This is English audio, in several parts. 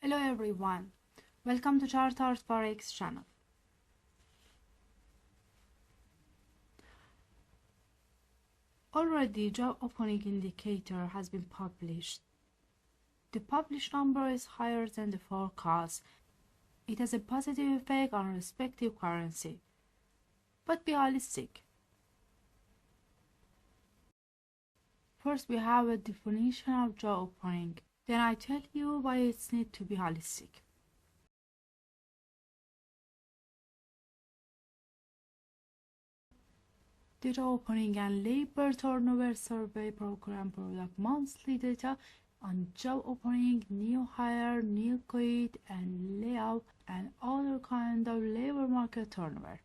Hello everyone, welcome to Chartered Forex channel. Already job opening indicator has been published. The published number is higher than the forecast. It has a positive effect on respective currency. But be realistic. First we have a definition of job opening. Then I tell you why it's need to be realistic. The job opening and labor turnover survey program product monthly data on job opening, new hire, new quit, and layoff, and other kind of labor market turnover.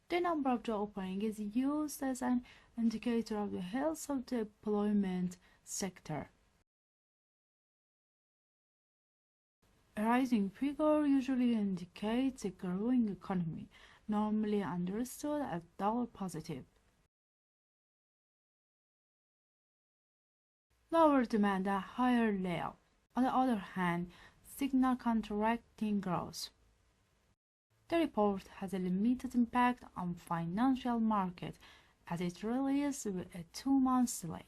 The number of job opening is used as an indicator of the health of the employment sector. A rising figure usually indicates a growing economy, normally understood as dollar positive. Lower demand and higher layoff, on the other hand, signal contracting growth. The report has a limited impact on financial market as it released with a 2-month delay.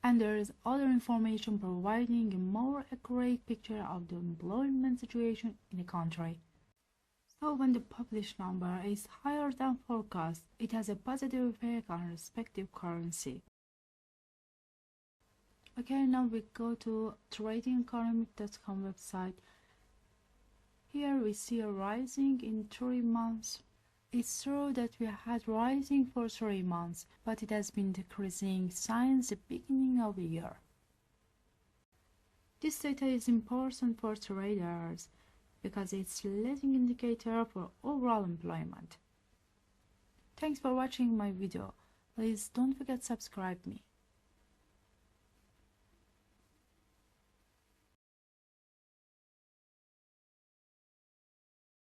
And there is other information providing a more accurate picture of the employment situation in the country. So when the published number is higher than forecast, it has a positive effect on respective currency. Okay, now we go to tradingeconomic.com website. Here we see a rising in 3 months. It's true that we had rising for 3 months, but it has been decreasing since the beginning of the year. This data is important for traders because it's a leading indicator for overall employment. Thanks for watching my video. Please don't forget to subscribe me.